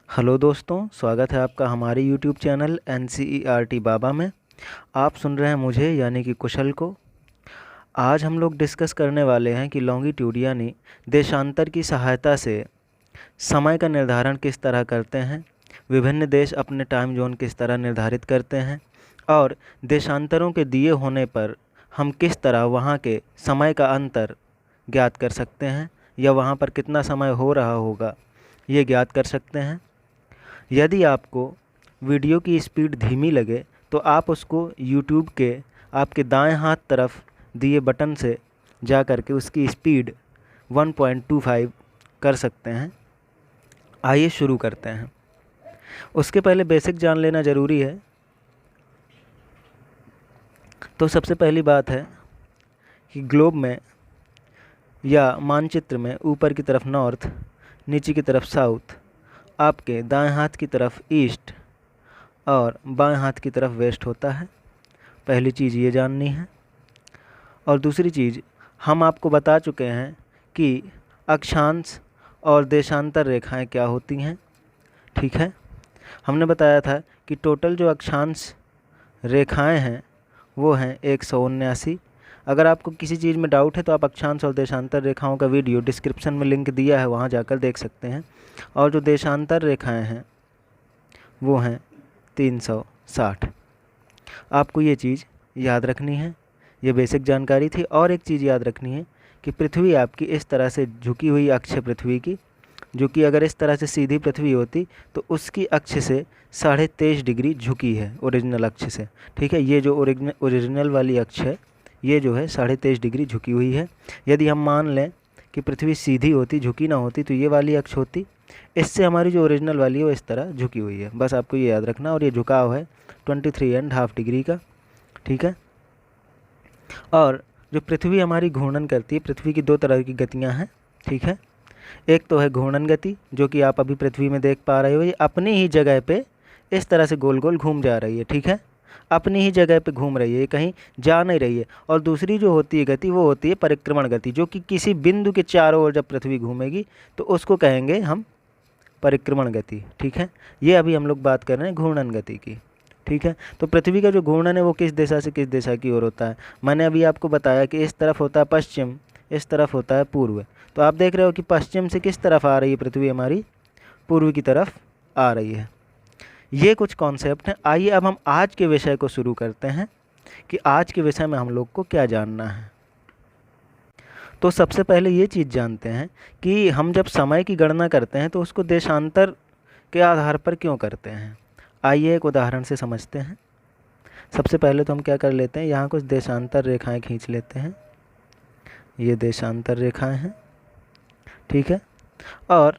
Hello दोस्तों, स्वागत है आपका हमारे यूट्यूब चैनल NCERT बाबा में। आप सुन रहे हैं मुझे यानी कि कुशल को। आज हम लोग डिस्कस करने वाले हैं कि लॉन्गिट्यूड यानी देशांतर की सहायता से समय का निर्धारण किस तरह करते हैं, विभिन्न देश अपने टाइम जोन किस तरह निर्धारित करते हैं और देशांतरों के दिए होने पर हम किस तरह वहाँ के समय का अंतर ज्ञात कर सकते हैं या वहाँ पर कितना समय हो रहा होगा ये ज्ञात कर सकते हैं। यदि आपको वीडियो की स्पीड धीमी लगे तो आप उसको YouTube के आपके दाएं हाथ तरफ दिए बटन से जा कर के उसकी स्पीड 1.25 कर सकते हैं। आइए शुरू करते हैं। उसके पहले बेसिक जान लेना ज़रूरी है। तो सबसे पहली बात है कि ग्लोब में या मानचित्र में ऊपर की तरफ नॉर्थ, नीचे की तरफ साउथ, आपके दाएं हाथ की तरफ ईस्ट और बाएं हाथ की तरफ वेस्ट होता है। पहली चीज़ ये जाननी है। और दूसरी चीज़ हम आपको बता चुके हैं कि अक्षांश और देशांतर रेखाएं क्या होती हैं। ठीक है, हमने बताया था कि टोटल जो अक्षांश रेखाएं हैं वो हैं 179। अगर आपको किसी चीज़ में डाउट है तो आप अक्षांश और देशांतर रेखाओं का वीडियो डिस्क्रिप्शन में लिंक दिया है, वहाँ जाकर देख सकते हैं। और जो देशांतर रेखाएं हैं वो हैं 360। आपको ये चीज़ याद रखनी है, ये बेसिक जानकारी थी। और एक चीज़ याद रखनी है कि पृथ्वी आपकी इस तरह से झुकी हुई अक्ष है पृथ्वी की, जो कि अगर इस तरह से सीधी पृथ्वी होती तो उसकी अक्ष से 23.5 डिग्री झुकी है ओरिजिनल अक्ष से। ठीक है, ये जो ओरिजिनल वाली अक्ष है ये जो है 23.5 डिग्री झुकी हुई है। यदि हम मान लें कि पृथ्वी सीधी होती, झुकी ना होती, तो ये वाली अक्ष होती। इससे हमारी जो ओरिजिनल वाली है वो इस तरह झुकी हुई है, बस आपको ये याद रखना। और ये झुकाव है 23.5 डिग्री का। ठीक है, और जो पृथ्वी हमारी घूर्णन करती है, पृथ्वी की दो तरह की गतियाँ हैं। ठीक है, एक तो है घूर्णन गति, जो कि आप अभी पृथ्वी में देख पा रहे हो, ये अपनी ही जगह पे इस तरह से गोल गोल घूम जा रही है। ठीक है, अपनी ही जगह पे घूम रही है, ये कहीं जा नहीं रही है। और दूसरी जो होती है गति वो होती है परिक्रमण गति, जो कि किसी बिंदु के चारों ओर जब पृथ्वी घूमेगी तो उसको कहेंगे हम परिक्रमण गति। ठीक है, ये अभी हम लोग बात कर रहे हैं घूर्णन गति की। ठीक है, तो पृथ्वी का जो घूर्णन है वो किस दिशा से किस दिशा की ओर होता है। मैंने अभी आपको बताया कि इस तरफ होता है पश्चिम, इस तरफ होता है पूर्व। तो आप देख रहे हो कि पश्चिम से किस तरफ आ रही है पृथ्वी हमारी, पूर्व की तरफ आ रही है। ये कुछ कॉन्सेप्ट हैं। आइए अब हम आज के विषय को शुरू करते हैं कि आज के विषय में हम लोग को क्या जानना है। तो सबसे पहले ये चीज़ जानते हैं कि हम जब समय की गणना करते हैं तो उसको देशांतर के आधार पर क्यों करते हैं। आइए एक उदाहरण से समझते हैं। सबसे पहले तो हम क्या कर लेते हैं, यहाँ कुछ देशांतर रेखाएं खींच लेते हैं। ये देशांतर रेखाएं हैं। ठीक है, और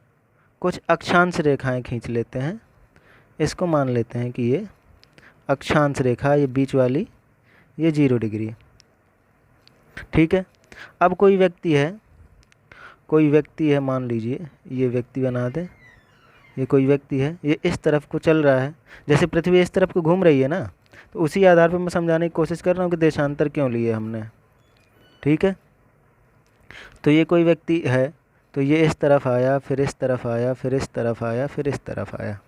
कुछ अक्षांश रेखाएं खींच लेते हैं। इसको मान लेते हैं कि ये अक्षांश रेखा, ये बीच वाली ये 0 डिग्री। ठीक है, अब कोई व्यक्ति है, मान लीजिए ये व्यक्ति बना दें। ये कोई व्यक्ति है, ये इस तरफ को चल रहा है, जैसे पृथ्वी इस तरफ को घूम रही है ना, तो उसी आधार पर मैं समझाने की कोशिश कर रहा हूँ कि देशांतर क्यों लिए हमने। ठीक है, तो ये कोई व्यक्ति है, तो ये इस तरफ आया, फिर इस तरफ आया, फिर इस तरफ आया, फिर इस तरफ आया।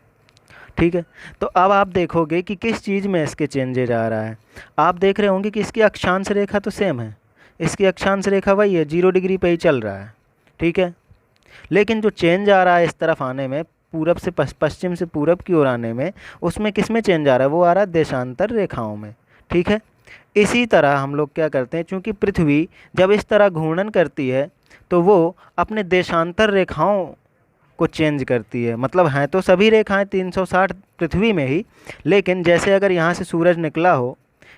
ठीक है, तो अब आप देखोगे कि किस चीज़ में इसके चेंजेज आ रहा है। आप देख रहे होंगे कि इसकी अक्षांश रेखा तो सेम है, इसकी अक्षांश रेखा वही है, 0 डिग्री पे ही चल रहा है। ठीक है, लेकिन जो चेंज आ रहा है इस तरफ आने में, पूरब से पश्चिम से पूरब की ओर आने में, उसमें किस में चेंज आ रहा है, वो आ रहा है देशांतर रेखाओं में। ठीक है, इसी तरह हम लोग क्या करते हैं, चूँकि पृथ्वी जब इस तरह घूर्णन करती है तो वो अपने देशांतर रेखाओं को चेंज करती है। मतलब हैं तो सभी रेखाएं 360 पृथ्वी में ही, लेकिन जैसे अगर यहाँ से सूरज निकला हो,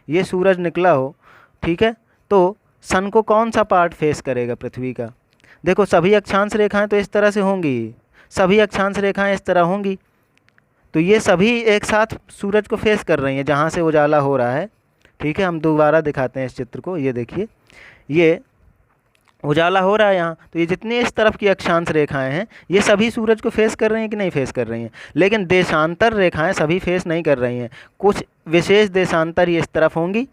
ये सूरज निकला हो, ठीक है, तो सन को कौन सा पार्ट फेस करेगा पृथ्वी का। देखो सभी अक्षांश रेखाएं तो इस तरह से होंगी, सभी अक्षांश रेखाएं इस तरह होंगी, तो ये सभी एक साथ सूरज को फेस कर रही हैं जहाँ से उजाला हो रहा है। ठीक है, हम दोबारा दिखाते हैं इस चित्र को। ये देखिए, ये उजाला हो रहा है यहाँ, तो ये जितनी इस तरफ की अक्षांश रेखाएं हैं ये सभी सूरज को फेस कर रही हैं कि नहीं फेस कर रही हैं। लेकिन देशांतर रेखाएं सभी फेस नहीं कर रही हैं, कुछ विशेष देशांतर ही इस तरफ होंगी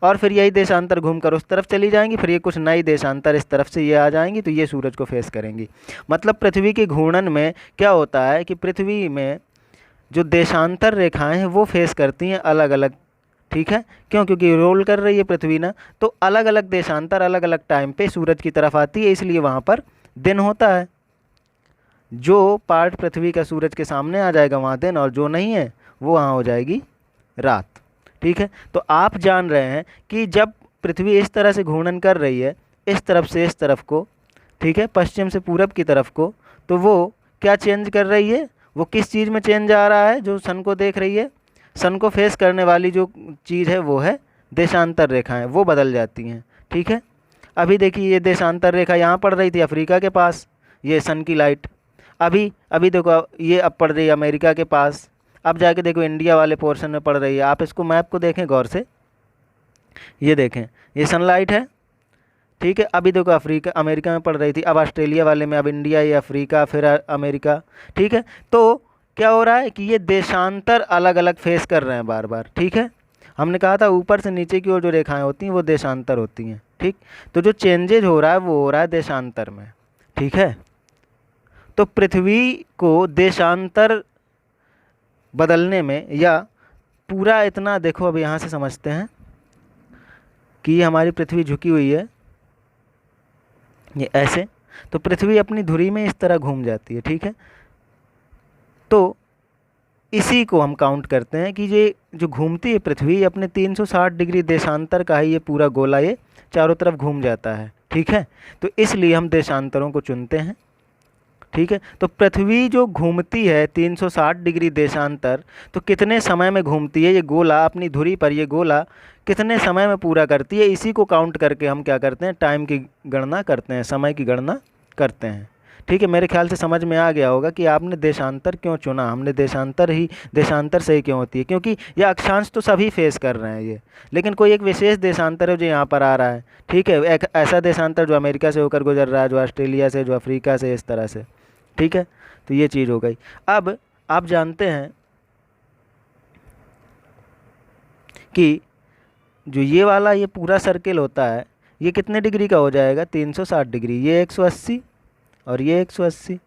और फिर यही देशांतर घूमकर उस तरफ चली जाएंगी, फिर ये कुछ नई देशांतर इस तरफ से ये आ जाएंगी, तो ये सूरज को फेस करेंगी। मतलब पृथ्वी के घूर्णन में क्या होता है कि पृथ्वी में जो देशांतर रेखाएं हैं वो फेस करती हैं अलग अलग, ठीक है। क्यों? क्योंकि रोल कर रही है पृथ्वी ना, तो अलग अलग देशांतर अलग अलग टाइम पे सूरज की तरफ आती है, इसलिए वहाँ पर दिन होता है। जो पार्ट पृथ्वी का सूरज के सामने आ जाएगा वहाँ दिन, और जो नहीं है वो वहाँ हो जाएगी रात, ठीक है। तो आप जान रहे हैं कि जब पृथ्वी इस तरह से घूर्णन कर रही है, इस तरफ से इस तरफ को, ठीक है, पश्चिम से पूरब की तरफ को, तो वो क्या चेंज कर रही है, वो किस चीज़ में चेंज आ रहा है, जो सन को देख रही है, सन को फेस करने वाली जो चीज़ है वो है देशांतर रेखाएं, वो बदल जाती हैं, ठीक है। अभी देखिए ये देशांतर रेखा यहाँ पड़ रही थी अफ्रीका के पास, ये सन की लाइट, अभी अभी देखो ये अब पड़ रही है अमेरिका के पास, अब जाके देखो इंडिया वाले पोर्शन में पड़ रही है। आप इसको मैप को देखें गौर से, ये देखें ये सनलाइट है, ठीक है। अभी देखो अफ्रीका अमेरिका में पड़ रही थी, अब ऑस्ट्रेलिया वाले में, अब इंडिया, ये अफ्रीका, फिर अमेरिका, ठीक है। तो क्या हो रहा है कि ये देशांतर अलग अलग फेस कर रहे हैं बार बार, ठीक है। हमने कहा था ऊपर से नीचे की ओर जो रेखाएं होती हैं वो देशांतर होती हैं, ठीक। तो जो चेंजेज हो रहा है वो हो रहा है देशांतर में, ठीक है। तो पृथ्वी को देशांतर बदलने में, या पूरा इतना देखो, अब यहाँ से समझते हैं कि ये हमारी पृथ्वी झुकी हुई है, ये ऐसे, तो पृथ्वी अपनी धुरी में इस तरह घूम जाती है, ठीक है। तो इसी को हम काउंट करते हैं कि ये जो घूमती है पृथ्वी अपने 360 डिग्री देशांतर का है, ये पूरा गोला ये चारों तरफ घूम जाता है, ठीक है। तो इसलिए हम देशांतरों को चुनते हैं, ठीक है। तो पृथ्वी जो घूमती है 360 डिग्री देशांतर, तो कितने समय में घूमती है ये गोला अपनी धुरी पर, ये गोला कितने समय में पूरा करती है, इसी को काउंट करके हम क्या करते हैं, टाइम की गणना करते हैं, समय की गणना करते हैं, ठीक है। मेरे ख्याल से समझ में आ गया होगा कि आपने देशांतर क्यों चुना, हमने देशांतर सही क्यों होती है, क्योंकि ये अक्षांश तो सभी फेस कर रहे हैं ये, लेकिन कोई एक विशेष देशांतर है जो यहाँ पर आ रहा है, ठीक है। एक ऐसा देशांतर जो अमेरिका से होकर गुजर रहा है, जो ऑस्ट्रेलिया से, जो अफ्रीका से, इस तरह से, ठीक है। तो ये चीज़ हो गई। अब आप जानते हैं कि जो ये वाला ये पूरा सर्किल होता है, ये कितने डिग्री का हो जाएगा, 360 डिग्री, ये 180 और ये 180,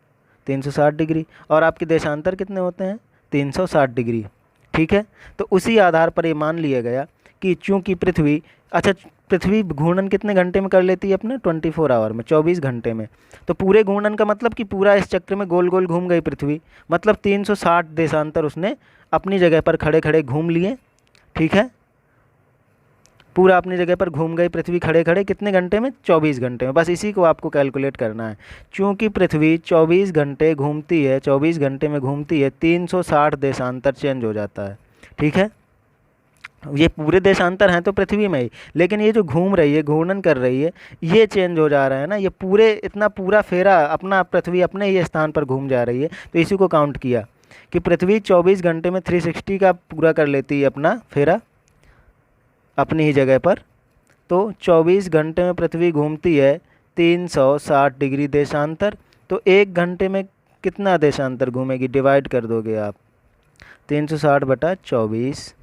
360 डिग्री, और आपके देशांतर कितने होते हैं, 360 डिग्री, ठीक है। तो उसी आधार पर ये मान लिया गया कि चूंकि पृथ्वी, अच्छा पृथ्वी घूर्णन कितने घंटे में कर लेती है अपने, 24 आवर में, 24 घंटे में। तो पूरे घूर्णन का मतलब कि पूरा इस चक्र में गोल गोल घूम गई पृथ्वी, मतलब 360 देशांतर उसने अपनी जगह पर खड़े खड़े घूम लिए, ठीक है। पूरा अपनी जगह पर घूम गई पृथ्वी खड़े खड़े, कितने घंटे में, 24 घंटे में। बस इसी को आपको कैलकुलेट करना है। चूँकि पृथ्वी 24 घंटे घूमती है, 24 घंटे में घूमती है, 360 देशांतर चेंज हो जाता है, ठीक है। ये पूरे देशांतर हैं तो पृथ्वी में ही, लेकिन ये जो घूम रही है, घूर्णन कर रही है, ये चेंज हो जा रहा है ना, ये पूरे इतना पूरा फेरा अपना पृथ्वी अपने ही स्थान पर घूम जा रही है। तो इसी को काउंट किया कि पृथ्वी 24 घंटे में 360 का पूरा कर लेती है अपना फेरा अपनी ही जगह पर। तो 24 घंटे में पृथ्वी घूमती है 360 डिग्री देशांतर, तो 1 घंटे में कितना देशांतर घूमेगी, डिवाइड कर दोगे आप, 360 बटा 24,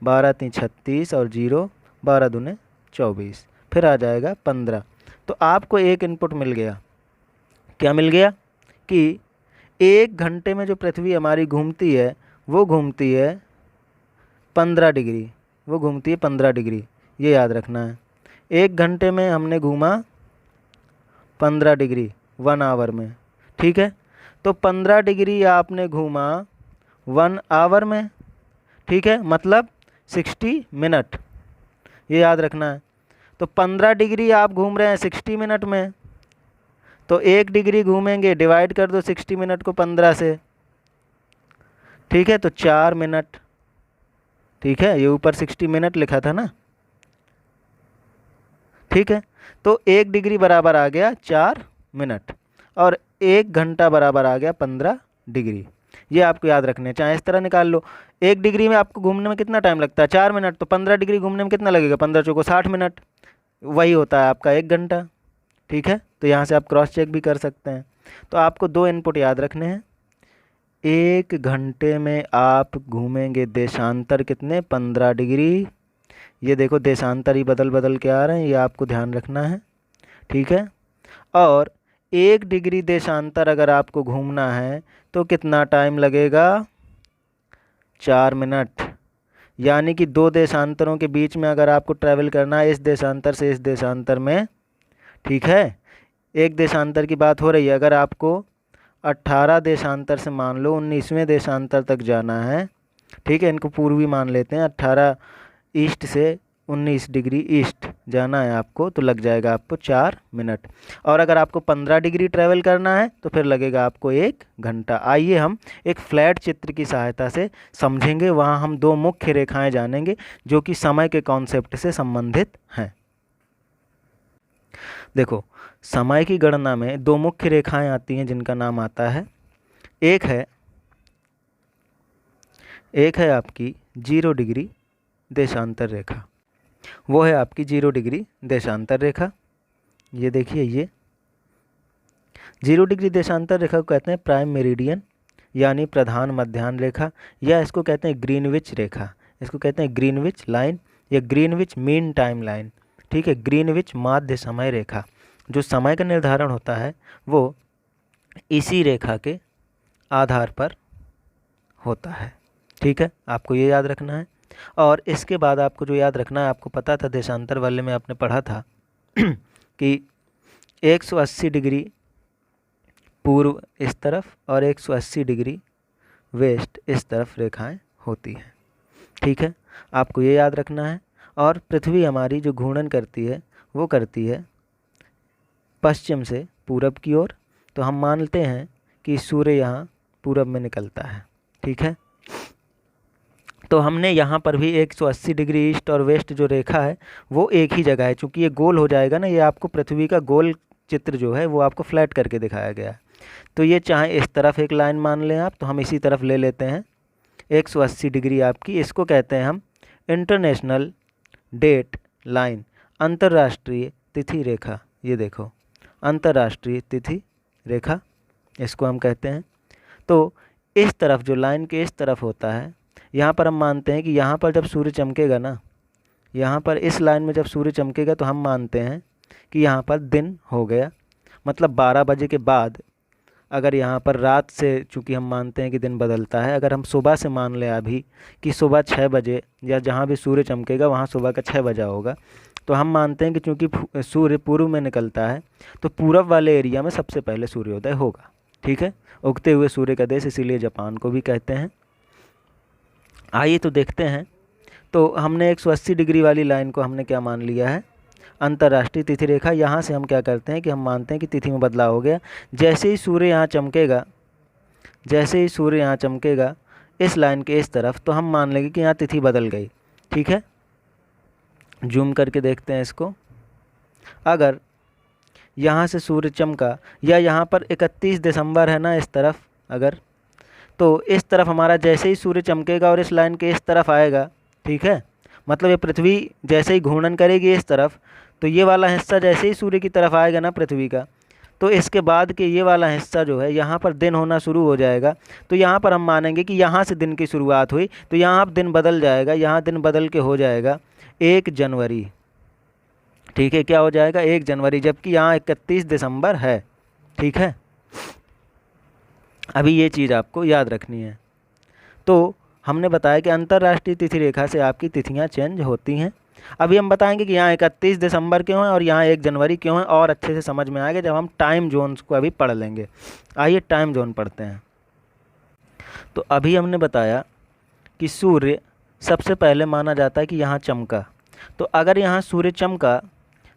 12 3 36 और 0, 12 दूने 24, फिर आ जाएगा 15। तो आपको एक इनपुट मिल गया, क्या मिल गया कि 1 घंटे में जो पृथ्वी हमारी घूमती है वो घूमती है 15 डिग्री, वो घूमती है 15 डिग्री, ये याद रखना है। 1 घंटे में हमने घूमा 15 डिग्री 1 आवर में, ठीक है। तो 15 डिग्री आपने घूमा 1 आवर में, ठीक है, मतलब 60 मिनट, ये याद रखना है। तो 15 डिग्री आप घूम रहे हैं 60 मिनट में, तो 1 डिग्री घूमेंगे, डिवाइड कर दो 60 मिनट को 15 से, ठीक है, तो 4 मिनट, ठीक है। ये ऊपर 60 मिनट लिखा था ना, ठीक है। तो 1 डिग्री बराबर आ गया 4 मिनट, और 1 घंटा बराबर आ गया 15 डिग्री। ये आपको याद रखने, चाहे इस तरह निकाल लो। 1 डिग्री में आपको घूमने में कितना टाइम लगता है, 4 मिनट, तो 15 डिग्री घूमने में कितना लगेगा, 15 चौको 60 मिनट, वही होता है आपका 1 घंटा, ठीक है। तो यहाँ से आप क्रॉस चेक भी कर सकते हैं। तो आपको 2 इनपुट याद रखने हैं, 1 घंटे में आप घूमेंगे देशांतर कितने, 15 डिग्री, ये देखो देशांतर ही बदल बदल के आ रहे हैं, ये आपको ध्यान रखना है, ठीक है। और 1 डिग्री देशांतर अगर आपको घूमना है तो कितना टाइम लगेगा, 4 मिनट। यानी कि 2 देशांतरों के बीच में अगर आपको ट्रैवल करना है इस देशांतर से इस देशांतर में, ठीक है, एक देशांतर की बात हो रही है, अगर आपको 18 देशांतर से मान लो 19वें देशांतर तक जाना है, ठीक है, इनको पूर्वी मान लेते हैं, 18 ईस्ट से 19 डिग्री ईस्ट जाना है आपको, तो लग जाएगा आपको 4 मिनट। और अगर आपको 15 डिग्री ट्रैवल करना है तो फिर लगेगा आपको 1 घंटा। आइए हम एक फ्लैट चित्र की सहायता से समझेंगे, वहाँ हम 2 मुख्य रेखाएं जानेंगे जो कि समय के कॉन्सेप्ट से संबंधित हैं। देखो, समय की गणना में 2 मुख्य रेखाएं आती हैं जिनका नाम आता है, एक है आपकी 0 डिग्री देशांतर रेखा, वो है आपकी 0 डिग्री देशांतर रेखा। ये देखिए, ये 0 डिग्री देशांतर रेखा को कहते हैं प्राइम मेरिडियन, यानी प्रधान मध्याह्न रेखा, या इसको कहते हैं ग्रीनविच रेखा, इसको कहते हैं ग्रीनविच लाइन या ग्रीनविच मीन टाइम लाइन, ठीक है, ग्रीनविच माध्य समय रेखा। जो समय का निर्धारण होता है वो इसी रेखा के आधार पर होता है, ठीक है, आपको ये याद रखना है। और इसके बाद आपको जो याद रखना है, आपको पता था देशांतर वाले में आपने पढ़ा था कि 180 डिग्री पूर्व इस तरफ और 180 डिग्री वेस्ट इस तरफ रेखाएं होती हैं, ठीक है, आपको ये याद रखना है। और पृथ्वी हमारी जो घूर्णन करती है वो करती है पश्चिम से पूरब की ओर, तो हम मानते हैं कि सूर्य यहाँ पूरब में निकलता है, ठीक है। तो हमने यहाँ पर भी 180 डिग्री ईस्ट और वेस्ट जो रेखा है वो एक ही जगह है, चूँकि ये गोल हो जाएगा ना, ये आपको पृथ्वी का गोल चित्र जो है वो आपको फ्लैट करके दिखाया गया है। तो ये चाहे इस तरफ एक लाइन मान लें आप, तो हम इसी तरफ ले लेते हैं 180 डिग्री आपकी, इसको कहते हैं हम इंटरनेशनल डेट लाइन, अंतर्राष्ट्रीय तिथि रेखा। ये देखो, अंतर्राष्ट्रीय तिथि रेखा इसको हम कहते हैं। तो इस तरफ जो लाइन के इस तरफ होता है, यहाँ पर हम मानते हैं कि यहाँ पर जब सूर्य चमकेगा ना, यहाँ पर इस लाइन में जब सूर्य चमकेगा तो हम मानते हैं कि यहाँ पर दिन हो गया, मतलब 12 बजे के बाद। अगर यहाँ पर रात से, चूँकि हम मानते हैं कि दिन बदलता है, अगर हम सुबह से मान लें अभी कि सुबह 6 बजे या जहाँ भी सूर्य चमकेगा वहाँ सुबह का 6 बजा होगा, तो हम मानते हैं कि चूँकि सूर्य पूर्व में निकलता है तो पूरब वाले एरिया में सबसे पहले सूर्योदय होगा, ठीक है, उगते हुए सूर्य का देश इसीलिए जापान को भी कहते हैं। आइए तो देखते हैं। तो हमने 180 डिग्री वाली लाइन को हमने क्या मान लिया है, अंतर्राष्ट्रीय तिथि रेखा। यहाँ से हम क्या करते हैं कि हम मानते हैं कि तिथि में बदलाव हो गया, जैसे ही सूर्य यहाँ चमकेगा, जैसे ही सूर्य यहाँ चमकेगा इस लाइन के इस तरफ, तो हम मान लेंगे कि यहाँ तिथि बदल गई, ठीक है। जूम करके देखते हैं इसको, अगर यहाँ से सूर्य चमका, या यहाँ पर 31 दिसंबर है ना इस तरफ, अगर तो इस तरफ हमारा जैसे ही सूर्य चमकेगा और इस लाइन के इस तरफ आएगा, ठीक है, मतलब ये पृथ्वी जैसे ही घूर्णन करेगी इस तरफ, तो ये वाला हिस्सा जैसे ही सूर्य की तरफ आएगा ना पृथ्वी का, तो इसके बाद के ये वाला हिस्सा जो है यहाँ पर दिन होना शुरू हो जाएगा। तो यहाँ पर हम मानेंगे कि यहाँ से दिन की शुरुआत हुई, तो यहाँ दिन बदल जाएगा, यहाँ दिन बदल के हो जाएगा 1 जनवरी, ठीक है, क्या हो जाएगा 1 जनवरी, जबकि यहाँ 31 दिसंबर है, ठीक है। अभी ये चीज़ आपको याद रखनी है। तो हमने बताया कि अंतर्राष्ट्रीय तिथि रेखा से आपकी तिथियां चेंज होती हैं। अभी हम बताएंगे कि यहाँ 31 दिसंबर क्यों है और यहाँ 1 जनवरी क्यों है, और अच्छे से समझ में आएगा जब हम टाइम जोन्स को अभी पढ़ लेंगे। आइए टाइम जोन पढ़ते हैं। तो अभी हमने बताया कि सूर्य सबसे पहले माना जाता है कि यहाँ चमका, तो अगर यहाँ सूर्य चमका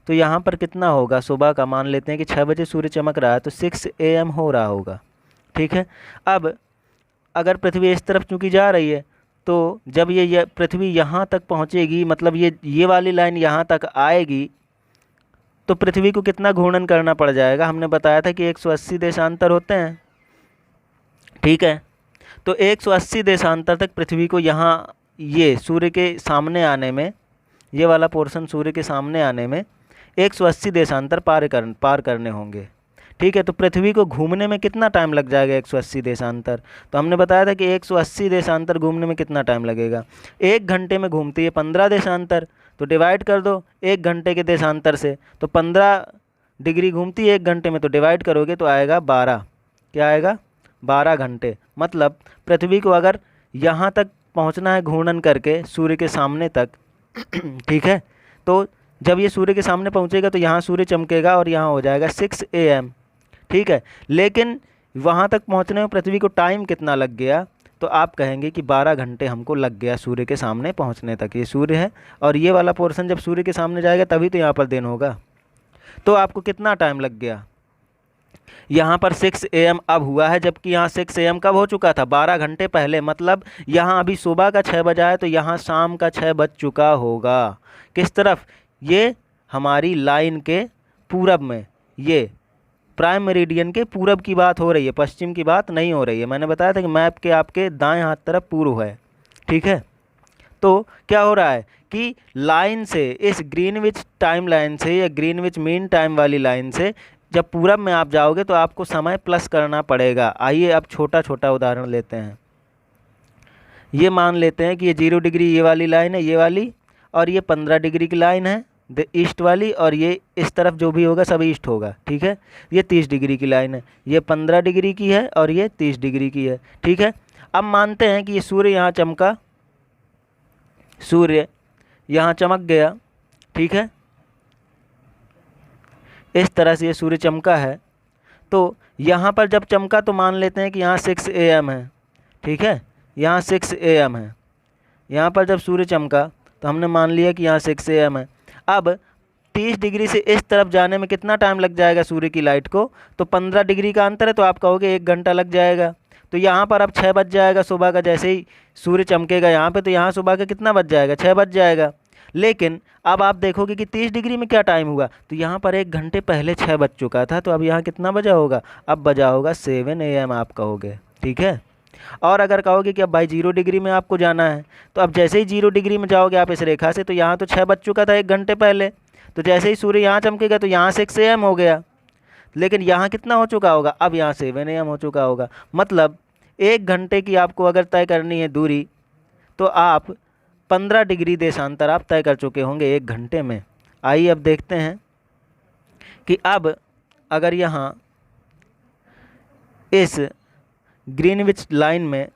तो यहाँ पर कितना होगा, सुबह का मान लेते हैं कि 6 बजे सूर्य चमक रहा है, तो 6 AM हो रहा होगा, ठीक है। अब अगर पृथ्वी इस तरफ चूँकि जा रही है, तो जब ये पृथ्वी यहाँ तक पहुँचेगी, मतलब ये वाली लाइन यहाँ तक आएगी, तो पृथ्वी को कितना घूर्णन करना पड़ जाएगा। हमने बताया था कि 180 देशांतर होते हैं, ठीक है। तो 180 देशांतर तक पृथ्वी को यहाँ ये सूर्य के सामने आने में, ये वाला पोर्शन सूर्य के सामने आने में 180 देशांतर पार करने होंगे, ठीक है। तो पृथ्वी को घूमने में कितना टाइम लग जाएगा 180 देशांतर? तो हमने बताया था कि 180 देशांतर घूमने में कितना टाइम लगेगा। 1 घंटे में घूमती है 15 देशांतर, तो डिवाइड कर दो 1 घंटे के देशांतर से, तो 15 डिग्री घूमती है 1 घंटे में, तो डिवाइड करोगे तो आएगा 12। क्या आएगा? 12 घंटे। मतलब पृथ्वी को अगर यहाँ तक पहुँचना है घूर्णन करके सूर्य के सामने तक, ठीक है, तो जब ये सूर्य के सामने पहुँचेगा तो यहाँ सूर्य चमकेगा और यहाँ हो जाएगा 6 AM, ठीक है। लेकिन वहाँ तक पहुँचने में पृथ्वी को टाइम कितना लग गया? तो आप कहेंगे कि 12 घंटे हमको लग गया सूर्य के सामने पहुँचने तक। ये सूर्य है और ये वाला पोर्शन जब सूर्य के सामने जाएगा तभी तो यहाँ पर दिन होगा। तो आपको कितना टाइम लग गया? यहाँ पर 6 AM अब हुआ है, जबकि यहाँ 6 AM कब हो चुका था? 12 घंटे पहले। मतलब यहाँ अभी सुबह का 6 बजा है तो यहाँ शाम का 6 बज चुका होगा। किस तरफ? ये हमारी लाइन के पूरब में, ये प्राइम मेरिडियन के पूरब की बात हो रही है, पश्चिम की बात नहीं हो रही है। मैंने बताया था कि मैप के आपके दाएं हाथ तरफ पूर्व है, ठीक है। तो क्या हो रहा है कि लाइन से, इस ग्रीनविच टाइम लाइन से या ग्रीनविच मीन टाइम वाली लाइन से जब पूरब में आप जाओगे तो आपको समय प्लस करना पड़ेगा। आइए अब छोटा छोटा उदाहरण लेते हैं। ये मान लेते हैं कि ये 0 डिग्री ये वाली लाइन है, ये वाली, और ये 15 डिग्री की लाइन है ईस्ट वाली, और ये इस तरफ जो भी होगा सब ईस्ट होगा, ठीक है। ये 30 डिग्री की लाइन है, ये 15 डिग्री की है और ये 30 डिग्री की है, ठीक है। अब मानते हैं कि ये सूर्य यहाँ चमका, सूर्य यहाँ चमक गया, ठीक है। इस तरह से ये सूर्य चमका है। तो यहाँ पर जब चमका तो मान लेते हैं कि यहाँ 6 AM है, ठीक है, यहाँ 6 AM है। यहाँ पर जब सूर्य चमका तो हमने मान लिया कि यहाँ 6 AM है। अब 30 डिग्री से इस तरफ जाने में कितना टाइम लग जाएगा सूर्य की लाइट को? तो 15 डिग्री का अंतर है, तो आप कहोगे 1 घंटा लग जाएगा। तो यहाँ पर अब 6 बज जाएगा सुबह का, जैसे ही सूर्य चमकेगा यहाँ पे, तो यहाँ सुबह का कितना बज जाएगा? 6 बज जाएगा। लेकिन अब आप देखोगे कि 30 डिग्री में क्या टाइम हुआ, तो यहाँ पर 1 घंटे पहले 6 बज चुका था, तो अब यहाँ कितना बजा होगा? अब बजा होगा 7 AM आप कहोगे, ठीक है। और अगर कहोगे कि अब भाई 0 डिग्री में आपको जाना है, तो अब जैसे ही 0 डिग्री में जाओगे आप इस रेखा से, तो यहाँ तो 6 बज चुका था 1 घंटे पहले, तो जैसे ही सूर्य यहाँ चमकेगा तो यहाँ 6 AM हो गया। लेकिन यहाँ कितना हो चुका होगा? अब यहाँ 7 AM हो चुका होगा। मतलब 1 घंटे की आपको अगर तय करनी है दूरी, तो आप 15 डिग्री देशांतर आप तय कर चुके होंगे 1 घंटे में। आइए अब देखते हैं कि अब अगर यहाँ इस ग्रीनविच लाइन में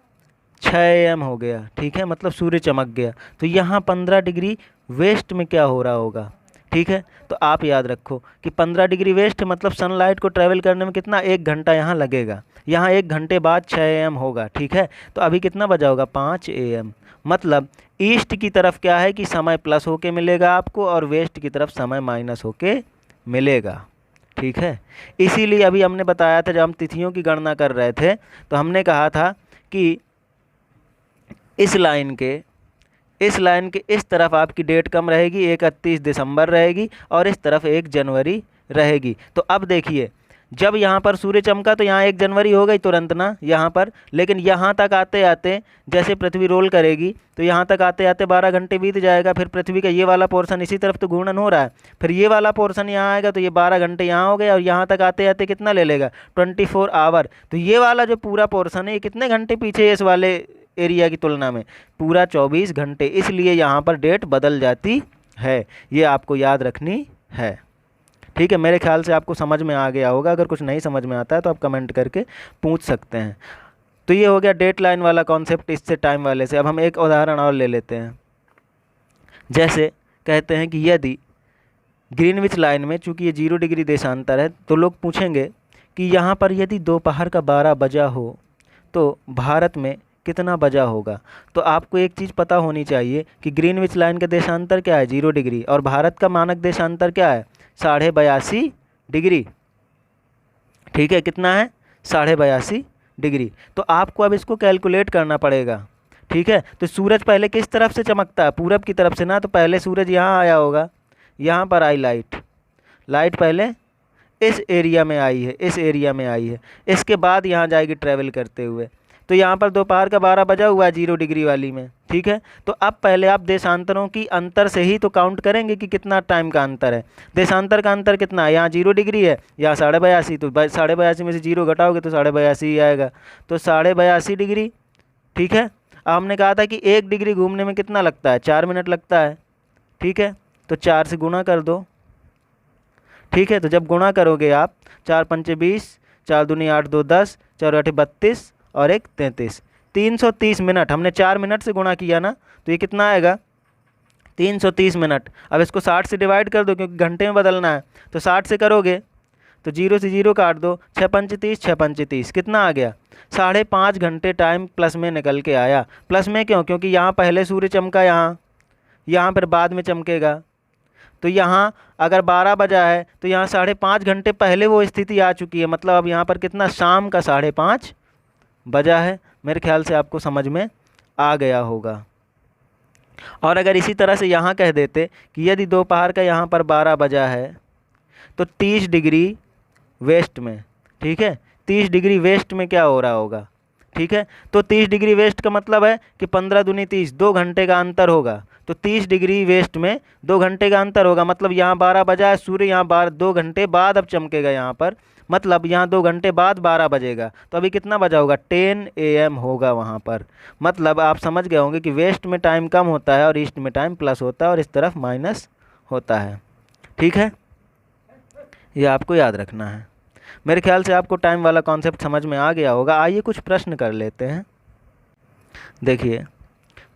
6 AM हो गया, ठीक है, मतलब सूर्य चमक गया, तो यहाँ 15 डिग्री वेस्ट में क्या हो रहा होगा, ठीक है। तो आप याद रखो कि 15 डिग्री वेस्ट मतलब सनलाइट को ट्रैवल करने में कितना? 1 घंटा यहाँ लगेगा। यहाँ 1 घंटे बाद 6 AM होगा, ठीक है। तो अभी कितना बजा होगा? 5 AM। मतलब ईस्ट की तरफ क्या है कि समय प्लस होके मिलेगा आपको, और वेस्ट की तरफ समय माइनस होके मिलेगा, ठीक है। इसीलिए अभी हमने बताया था, जब हम तिथियों की गणना कर रहे थे तो हमने कहा था कि इस लाइन के इस तरफ आपकी डेट कम रहेगी, 31 दिसंबर रहेगी, और इस तरफ 1 जनवरी रहेगी। तो अब देखिए, जब यहाँ पर सूर्य चमका तो यहाँ 1 जनवरी हो गई तुरंत ना यहाँ पर, लेकिन यहाँ तक आते आते जैसे पृथ्वी रोल करेगी तो यहाँ तक आते आते 12 घंटे बीत जाएगा। फिर पृथ्वी का ये वाला पोर्शन इसी तरफ तो घूर्णन हो रहा है, फिर ये वाला पोर्शन यहाँ आएगा तो ये 12 घंटे यहाँ हो गए, और यहाँ तक आते आते कितना ले लेगा? 24 आवर। तो ये वाला जो पूरा पोर्शन है ये कितने घंटे पीछे है इस वाले एरिया की तुलना में? पूरा 24 घंटे। इसलिए यहाँ पर डेट बदल जाती है, ये आपको याद रखनी है, ठीक है। मेरे ख्याल से आपको समझ में आ गया होगा। अगर कुछ नहीं समझ में आता है तो आप कमेंट करके पूछ सकते हैं। तो ये हो गया डेट लाइन वाला कॉन्सेप्ट इससे टाइम वाले से। अब हम एक उदाहरण और ले लेते हैं। जैसे कहते हैं कि यदि ग्रीनविच लाइन में, चूँकि ये 0 डिग्री देशांतर है, तो लोग पूछेंगे कि यहाँ पर यदि दोपहर का 12 बजा हो तो भारत में कितना बजा होगा। तो आपको एक चीज़ पता होनी चाहिए कि ग्रीनविच लाइन का देशांतर क्या है? 0 डिग्री, और भारत का मानक देशांतर क्या है? 82.5 डिग्री, ठीक है। कितना है? 82.5 डिग्री। तो आपको अब इसको कैलकुलेट करना पड़ेगा, ठीक है। तो सूरज पहले किस तरफ से चमकता है? पूरब की तरफ से ना। तो पहले सूरज यहाँ आया होगा, यहाँ पर आई लाइट पहले इस एरिया में आई है, इस एरिया में आई है, इसके बाद यहाँ जाएगी ट्रैवल करते हुए। तो यहाँ पर दोपहर का 12 बजा हुआ है 0 डिग्री वाली में, ठीक है। तो अब पहले आप देशांतरों की अंतर से ही तो काउंट करेंगे कि कितना टाइम का अंतर है। देशांतर का अंतर कितना है, यहाँ 0 डिग्री है, यहाँ 82.5, तो 82.5 में से 0 घटाओगे तो 82.5 ही आएगा, तो 82.5 डिग्री। ठीक है। अब हमने कहा था कि 1 डिग्री घूमने में कितना लगता है, 4 मिनट लगता है। ठीक है, तो 4 से गुणा कर दो। ठीक है, तो जब गुणा करोगे आप, 4 पंचे 20, 4 दूनी 8, 2 10, 4 आठे 32 और 1 33, 330 मिनट। हमने 4 मिनट से गुणा किया ना, तो ये कितना आएगा, 330 मिनट। अब इसको 60 से डिवाइड कर दो क्योंकि घंटे में बदलना है, तो 60 से करोगे तो 0 से 0 काट दो, 6 पंचे 30, 6 पंचे 30, कितना आ गया, 5.5 घंटे टाइम प्लस में निकल के आया। प्लस में क्यों, क्योंकि यहाँ पहले सूर्य चमका, यहाँ पर बाद में चमकेगा। तो यहाँ अगर 12 बजा है तो यहाँ 5.5 घंटे पहले वो स्थिति आ चुकी है, मतलब अब यहाँ पर कितना, शाम का 5:30 बजा है। मेरे ख्याल से आपको समझ में आ गया होगा। और अगर इसी तरह से यहाँ कह देते कि यदि दोपहर का यहाँ पर 12 बजा है तो 30 डिग्री वेस्ट में, ठीक है, 30 डिग्री वेस्ट में क्या हो रहा होगा। ठीक है, तो 30 डिग्री वेस्ट का मतलब है कि 15 दूनी 30, 2 घंटे का अंतर होगा। तो 30 डिग्री वेस्ट में 2 घंटे का अंतर होगा, मतलब यहाँ 12 बजा है, सूर्य यहाँ 2 घंटे बाद अब चमकेगा यहाँ पर, मतलब यहाँ 2 घंटे बाद 12 बजेगा। तो अभी कितना बजा होगा, 10 AM होगा वहाँ पर। मतलब आप समझ गए होंगे कि वेस्ट में टाइम कम होता है और ईस्ट में टाइम प्लस होता है और इस तरफ माइनस होता है। ठीक है, ये आपको याद रखना है। मेरे ख्याल से आपको टाइम वाला कॉन्सेप्ट समझ में आ गया होगा। आइए कुछ प्रश्न कर लेते हैं। देखिए,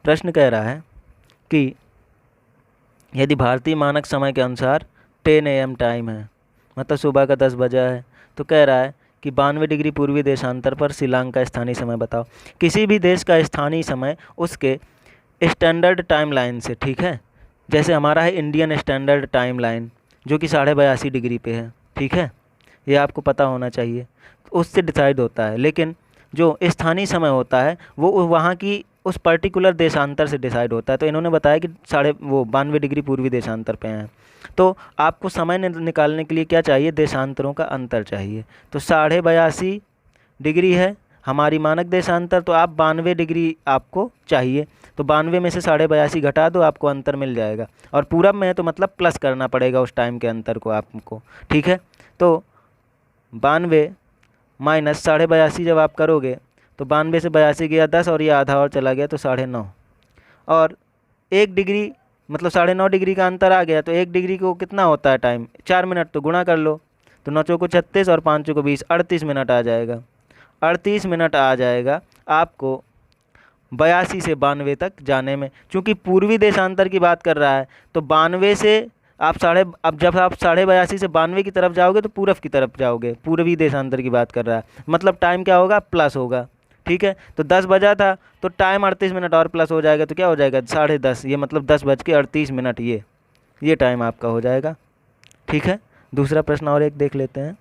प्रश्न कह रहा है कि यदि भारतीय मानक समय के अनुसार 10 AM टाइम है, मतलब सुबह का 10 बजा है, तो कह रहा है कि 92 डिग्री पूर्वी देशांतर पर शिलांग का स्थानीय समय बताओ। किसी भी देश का स्थानीय समय उसके स्टैंडर्ड टाइम लाइन से, ठीक है, जैसे हमारा है इंडियन स्टैंडर्ड टाइम लाइन जो कि 82.5 डिग्री पे है, ठीक है, ये आपको पता होना चाहिए, उससे डिसाइड होता है। लेकिन जो स्थानीय समय होता है वो वहाँ की उस पर्टिकुलर देशांतर से डिसाइड होता है। तो इन्होंने बताया कि 92 डिग्री पूर्वी देशांतर पे हैं। तो आपको समय निकालने के लिए क्या चाहिए, देशांतरों का अंतर चाहिए। तो 82.5 डिग्री है हमारी मानक देशांतर, तो आप 92 डिग्री आपको चाहिए। तो 92 में से 82.5 घटा दो, आपको अंतर मिल जाएगा। और पूरब में है तो मतलब प्लस करना पड़ेगा उस टाइम के अंतर को आपको। ठीक है, तो 92 माइनस 82.5 जब आप करोगे तो 92 से 82 गया 10 और ये आधा और चला गया तो 9.5, और 1 डिग्री मतलब 9.5 डिग्री का अंतर आ गया। तो 1 डिग्री को कितना होता है टाइम, 4 मिनट, तो गुणा कर लो। तो 9 चौको 36 और 5 चौको 20, 38 मिनट आ जाएगा। 38 मिनट आ जाएगा आपको 82 से 92 तक जाने में। चूँकि पूर्वी देशांतर की बात कर रहा है तो 92 से अब जब आप 82.5 से 92 की तरफ जाओगे तो पूरब की तरफ जाओगे, पूर्वी देशांतर की बात कर रहा है, मतलब टाइम क्या होगा, प्लस होगा। ठीक है, तो 10 बजा था तो टाइम 38 मिनट और प्लस हो जाएगा, तो क्या हो जाएगा 10:30, ये मतलब 10:38, ये टाइम आपका हो जाएगा। ठीक है, दूसरा प्रश्न और एक देख लेते हैं।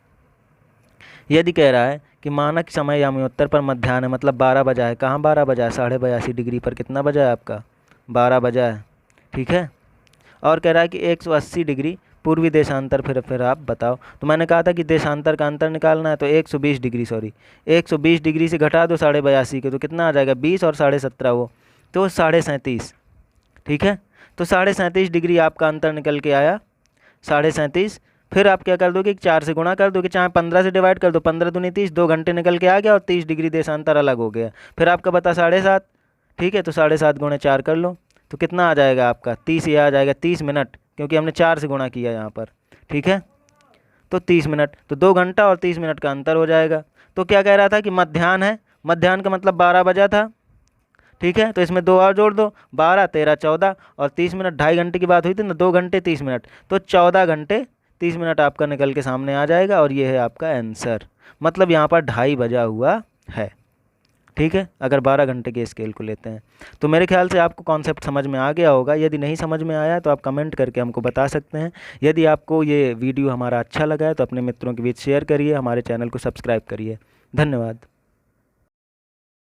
यदि कह रहा है कि मानक समय यामियोत्तर पर मध्याह्न है, मतलब 12 बजा है, कहाँ 12 बजा है, 82.5 डिग्री पर कितना बजा है आपका, 12 बजा है। ठीक है, और कह रहा है कि 180 डिग्री पूर्वी देशांतर, फिर आप बताओ। तो मैंने कहा था कि देशांतर का अंतर निकालना है, तो 120 डिग्री से घटा दो 82.5 के, तो कितना आ जाएगा 20 और 17.5 वो, तो 37.5। ठीक है, तो 37.5 डिग्री आपका अंतर निकल के आया, 37.5। फिर आप क्या कर दोगे, 4 से गुणा कर दोगे, चाहे 15 से डिवाइड कर दो, 15 दूनी 30, 2 घंटे निकल के आ गया और 30 डिग्री देशांतर अलग हो गया। फिर आपका बता 7.5, ठीक है, तो 7.5 गुणे 4 कर लो, तो कितना आ जाएगा आपका 30, ये आ जाएगा 30 मिनट, क्योंकि हमने 4 से गुणा किया यहाँ पर। ठीक है, तो 30 मिनट, तो 2 घंटा और 30 मिनट का अंतर हो जाएगा। तो क्या कह रहा था कि मध्याह्न है, मध्याह्न का मतलब 12 बजा था। ठीक है, तो इसमें 2 और जोड़ दो, 12, 13, 14 और 30 मिनट, 2.5 घंटे की बात हुई थी ना, 2 घंटे 30 मिनट, तो 14 घंटे 30 मिनट आपका निकल के सामने आ जाएगा और ये है आपका आंसर। मतलब यहाँ पर 2:30 बजा हुआ है। ठीक है, अगर 12 घंटे के स्केल को लेते हैं। तो मेरे ख्याल से आपको कॉन्सेप्ट समझ में आ गया होगा। यदि नहीं समझ में आया तो आप कमेंट करके हमको बता सकते हैं। यदि आपको ये वीडियो हमारा अच्छा लगा है तो अपने मित्रों के बीच शेयर करिए, हमारे चैनल को सब्सक्राइब करिए। धन्यवाद।